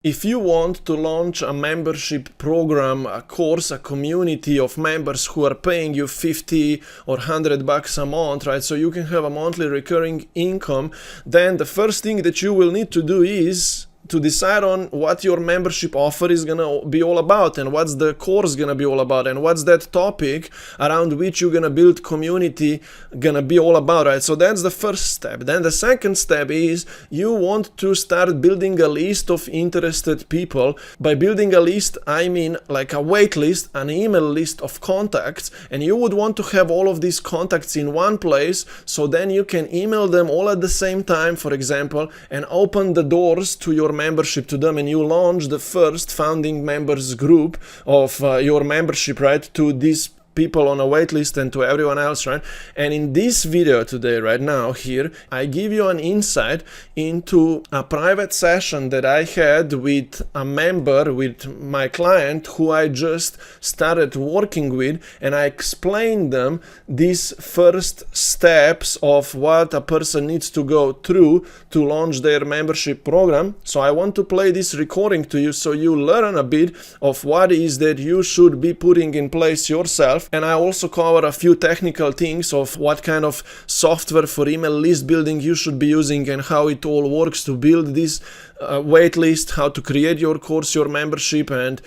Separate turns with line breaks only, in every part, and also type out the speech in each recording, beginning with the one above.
If you want to launch a membership program, a course, a community of members who are paying you 50 or 100 bucks a month, right? So you can have a monthly recurring income, then the first thing that you will need to do is to decide on what your membership offer is gonna be all about, and what's the course gonna be all about, and what's that topic around which you're gonna build community gonna be all about, right? So that's the first step. Then the second step is you want to start building a list of interested people. By building a list, I mean like a wait list, an email list of contacts, and you would want to have all of these contacts in one place, so then you can email them all at the same time, for example, and open the doors to your membership to them, and you launch the first founding members group of your membership, right, to these people on a waitlist and to everyone else, right? And in this video today, right now here, I give you an insight into a private session that I had with a member, with my client who I just started working with, and I explained them these first steps of what a person needs to go through to launch their membership program. So I want to play this recording to you so you learn a bit of what is that you should be putting in place yourself. And I also cover a few technical things of what kind of software for email list building you should be using and how it all works to build this wait list, how to create your course, your membership, and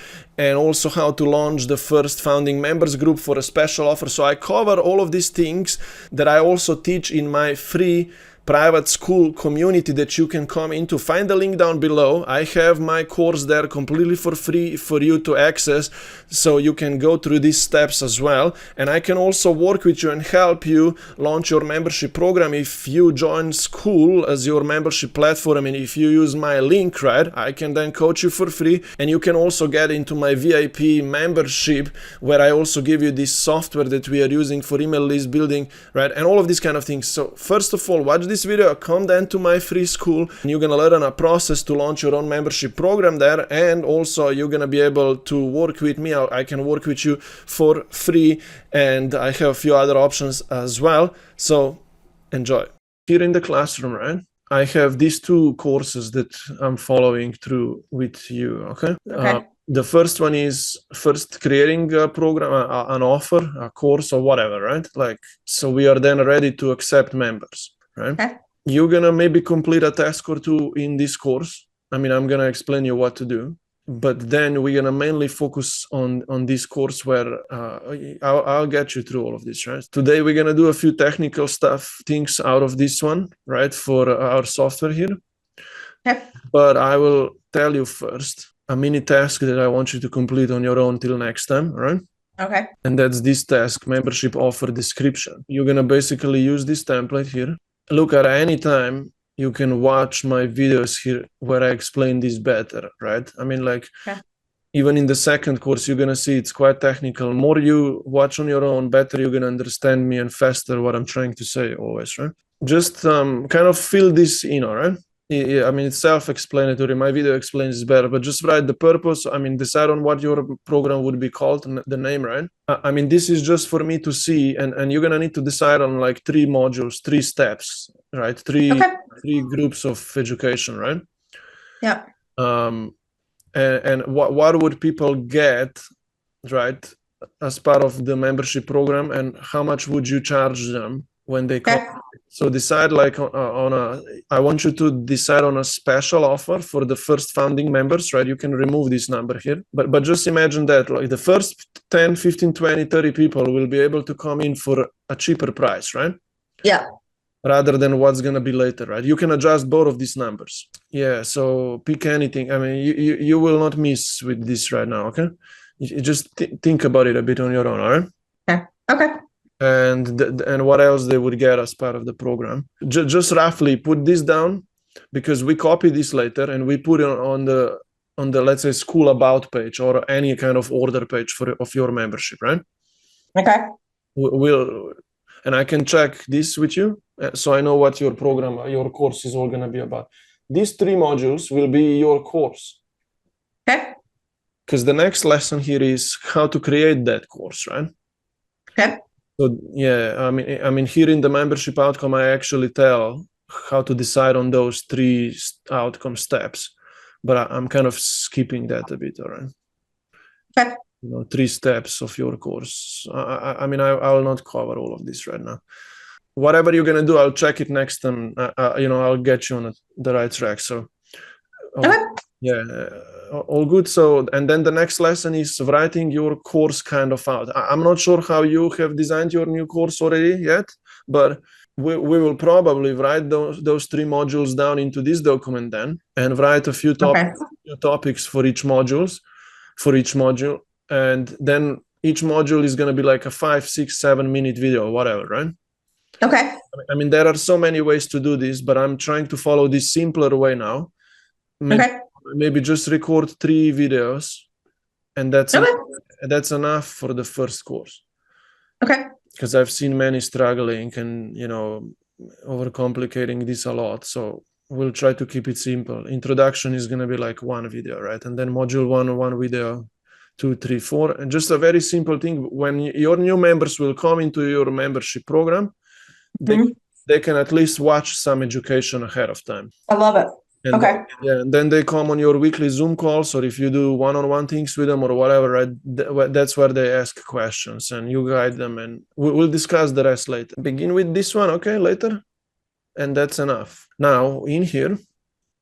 also how to launch the first founding members group for a special offer. So I cover all of these things that I also teach in my free private Skool community that you can come into. Find the link down below. I have my course there completely for free for you to access, so you can go through these steps as well. And I can also work with you and help you launch your membership program if you join Skool as your membership platform, and if you use my link, right, I can then coach you for free, and you can also get into my VIP membership where I also give you this software that we are using for email list building, right, and all of these kind of things. So first of all, watch this video, come then to my free Skool, and you're gonna learn a process to launch your own membership program there, and also you're gonna be able to work with me. I can work with you for free, and I have a few other options as well, so enjoy. Here in the classroom, right, I have these two courses that I'm following through with you, okay? The first one is first creating a program, an offer, a course, or whatever, right? Like, so we are then ready to accept members, right? Okay. You're gonna maybe complete a task or two in this course. I mean, I'm gonna explain you what to do, but then we're gonna mainly focus on this course where I'll get you through all of this, right? Today we're gonna do a few technical things out of this one, right, for our software here. Okay. But I will tell you first a mini task that I want you to complete on your own till next time, right? Okay. And that's this task, membership offer description. You're gonna basically use this template here. Look, at any time you can watch my videos here where I explain this better, right? I mean, like, okay, even in the second course, you're gonna see it's quite technical. More you watch on your own, better you're gonna understand me, and faster what I'm trying to say always, right? Just kind of fill this in, all right? I mean, it's self-explanatory. My video explains it better, but just write the purpose. I mean, decide on what your program would be called, the name, right? I mean, this is just for me to see, and you're gonna need to decide on like 3 modules, 3 steps, right? Three groups of education, right? Yeah. And what would people get, right, as part of the membership program, and how much would you charge them when they come? So decide like I want you to decide on a special offer for the first founding members, right? You can remove this number here, but just imagine that like the first 10, 15, 20, 30 people will be able to come in for a cheaper price, right? Yeah. Rather than what's going to be later, right? You can adjust both of these numbers. Yeah, so pick anything. I mean, you will not miss with this right now, okay? You just think about it a bit on your own, all right? Okay. Okay. And what else they would get as part of the program. Just roughly put this down, because we copy this later and we put it on the let's say Skool about page or any kind of order page of your membership, right? Okay. And I can check this with you, so I know what your program, your course is all going to be about. These 3 modules will be your course. Okay. Because the next lesson here is how to create that course, right? Okay. So yeah, I mean, here in the membership outcome, I actually tell how to decide on those 3 outcome steps. but I'm kind of skipping that a bit, all right?
Okay.
3 steps of your course. I mean, I will not cover all of this right now. Whatever you're gonna do, I'll check it next time. I'll get you on the right track. So,
Okay.
yeah, all good. So, and then the next lesson is writing your course kind of out. I'm not sure how you have designed your new course already yet, but we will probably write those 3 modules down into this document then, and write a few topics for each module, and then each module is going to be like a 5, 6, 7 minute video or whatever, right?
Okay.
I mean, there are so many ways to do this, but I'm trying to follow this simpler way now. Maybe just record 3 videos, and that's enough for the first course.
Okay.
Because I've seen many struggling and, overcomplicating this a lot. So we'll try to keep it simple. Introduction is going to be like 1 video, right? And then module 1 video, 2, 3, 4. And just a very simple thing. When your new members will come into your membership program, they can at least watch some education ahead of time.
I love it.
And then they come on your weekly Zoom calls, or if you do one-on-one things with them or whatever, right? That's where they ask questions and you guide them, and we'll discuss the rest later. Begin with this one, okay, later? And that's enough. Now, in here,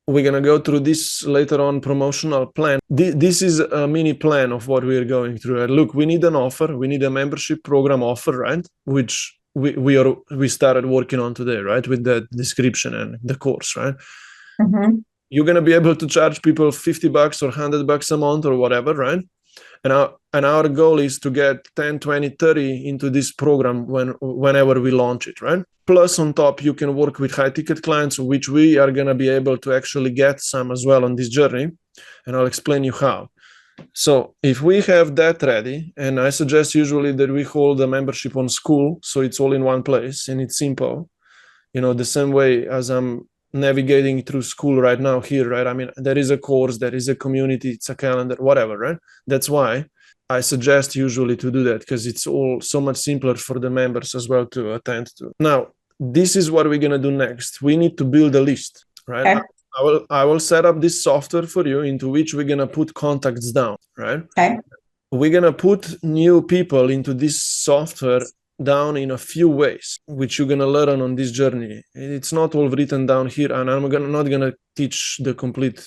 we're going to go through this later on promotional plan. This is a mini plan of what we're going through. Look, we need an offer. We need a membership program offer, right? Which we started working on today, right? With the description and the course, right? You're going to be able to charge people $50 or $100 a month or whatever, right? And our goal is to get 10, 20, 30 into this program whenever we launch it, right? Plus, on top, you can work with high-ticket clients, which we are going to be able to actually get some as well on this journey. And I'll explain you how. So if we have that ready, and I suggest usually that we hold a membership on Skool, so it's all in one place and it's simple, the same way as I'm navigating through Skool right now here, right? I mean, there is a course, there is a community, it's a calendar, whatever, right? That's why I suggest usually to do that, because it's all so much simpler for the members as well to attend to. Now, this is what we're going to do next. We need to build a list, right? Okay. I will set up this software for you into which we're going to put contacts down, right? Okay. We're going to put new people into this software down in a few ways, which you're going to learn on this journey. It's not all written down here, and I'm not going to teach the complete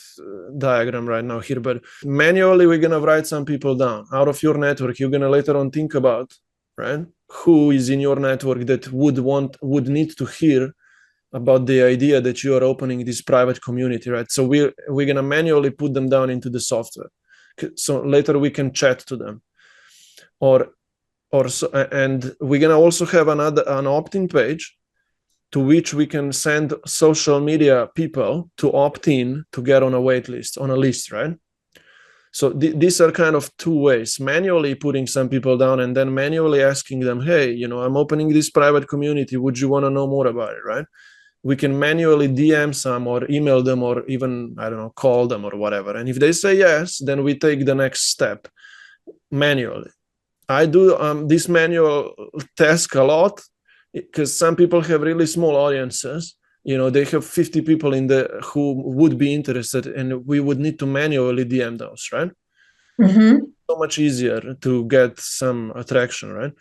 diagram right now here, but manually we're going to write some people down out of your network. You're going to later on think about, right, who is in your network that would need to hear about the idea that you are opening this private community, right? So we're going to manually put them down into the software, so later we can chat to them. And we're going to also have an opt-in page to which we can send social media people to opt in to get on a wait list, on a list, right? So these are kind of 2 ways: manually putting some people down, and then manually asking them, hey, I'm opening this private community. Would you want to know more about it, right? We can manually DM some or email them or even, I don't know, call them or whatever. And if they say yes, then we take the next step manually. I do this manual task a lot because some people have really small audiences. They have 50 people who would be interested, and we would need to manually DM those, right? So much easier to get some attraction, right?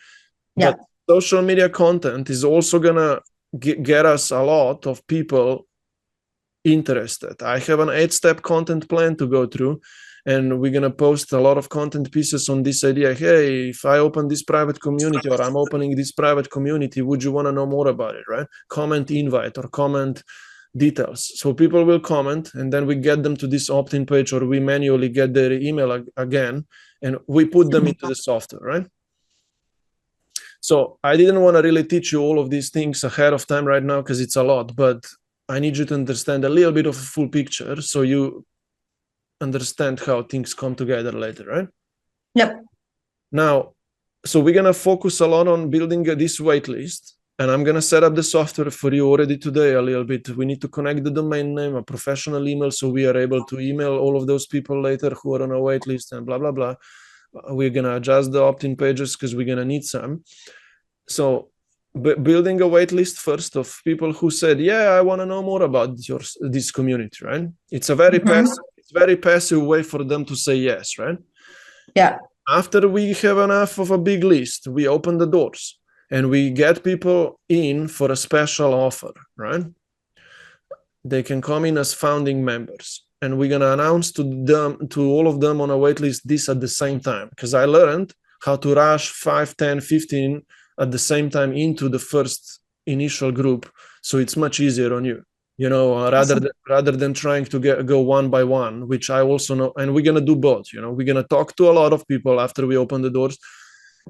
Yeah. But social media content is also gonna get us a lot of people interested. I have an 8-step content plan to go through, and we're going to post a lot of content pieces on this idea. Hey, if I open this private community, or I'm opening this private community, would you want to know more about it, right? Comment invite or comment details. So people will comment, and then we get them to this opt-in page, or we manually get their email again, and we put them into the software, right? So I didn't want to really teach you all of these things ahead of time right now because it's a lot, but I need you to understand a little bit of a full picture so you understand how things come together later, right?
Yep.
Now, so we're going to focus a lot on building this waitlist, and I'm going to set up the software for you already today a little bit. We need to connect the domain name, a professional email, so we are able to email all of those people later who are on a waitlist and blah, blah, blah. We're going to adjust the opt-in pages because we're going to need some. So building a waitlist first of people who said, yeah, I want to know more about this community, right? It's a very passive, it's very passive way for them to say yes, right?
Yeah.
After we have enough of a big list, we open the doors and we get people in for a special offer, right? They can come in as founding members, and we're gonna announce to all of them on a waitlist this at the same time, because I learned how to rush 5, 10, 15 at the same time into the first initial group, so it's much easier on you. Rather than trying to go one by one, which I also know, and we're gonna do both. We're gonna talk to a lot of people after we open the doors.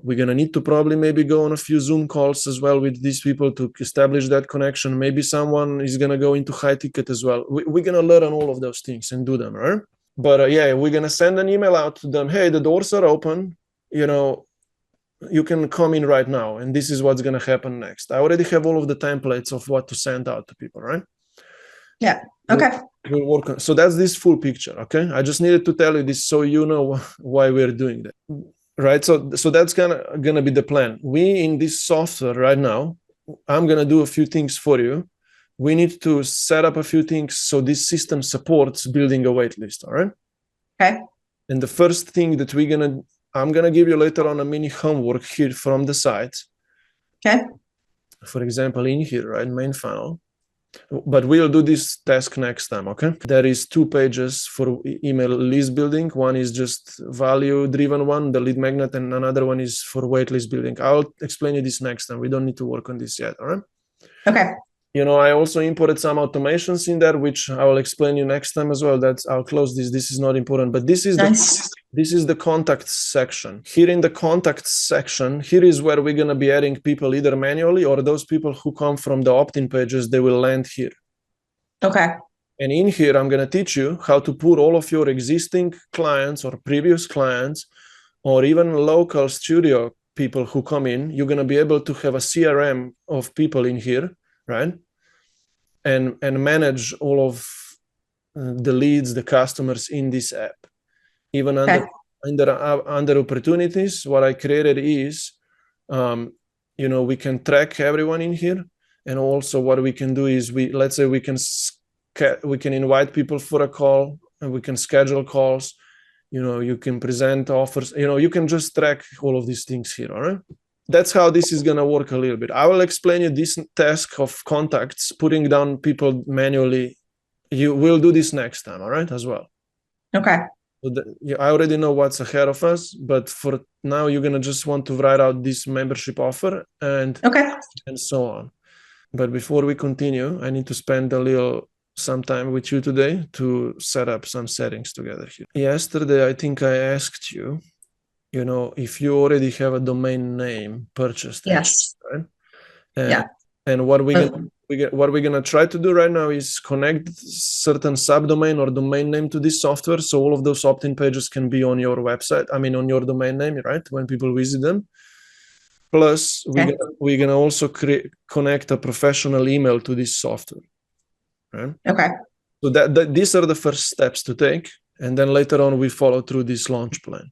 We're gonna need to probably maybe go on a few Zoom calls as well with these people to establish that connection. Maybe someone is gonna go into high ticket as well. We're gonna learn all of those things and do them, right? But yeah, we're gonna send an email out to them. Hey, the doors are open. You can come in right now, and this is what's gonna happen next. I already have all of the templates of what to send out to people, right?
Yeah. Okay.
We'll work on. So that's this full picture. Okay. I just needed to tell you this so you know why we're doing that. Right. So that's gonna be the plan. We in this software right now, I'm gonna do a few things for you. We need to set up a few things so this system supports building a waitlist. All right.
Okay.
And the first thing that I'm gonna give you later on a mini homework here from the site.
Okay.
For example, in here, right, main funnel. But we'll do this task next time, okay? There is 2 pages for email list building. One is just value-driven one, the lead magnet, and another one is for waitlist building. I'll explain you this next time. We don't need to work on this yet, all right?
Okay.
I also imported some automations in there, which I will explain you next time as well. I'll close this. This is not important, but this is the contact section. Here in the contact section, here is where we're going to be adding people either manually, or those people who come from the opt-in pages, they will land here.
Okay.
And in here, I'm going to teach you how to put all of your existing clients or previous clients, or even local studio people who come in. You're going to be able to have a CRM of people in here, right? And manage all of the leads, the customers in this app. Even under opportunities, what I created is, we can track everyone in here. And also what we can do is let's say we can invite people for a call, and we can schedule calls. You can present offers. You can just track all of these things here. All right. That's how this is going to work a little bit. I will explain you this task of contacts, putting down people manually. You will do this next time, all right, as well.
Okay.
I already know what's ahead of us, but for now, you're going to just want to write out this membership offer and so on. But before we continue, I need to spend some time with you today to set up some settings together here. Yesterday, I think I asked you, if you already have a domain name purchased.
Yes.
Right? And what we're gonna try to do right now is connect certain subdomain or domain name to this software, so all of those opt-in pages can be on your website. I mean, on your domain name, right? When people visit them. Plus, we're gonna also connect a professional email to this software. Right?
Okay.
So these are the first steps to take, and then later on we follow through this launch plan.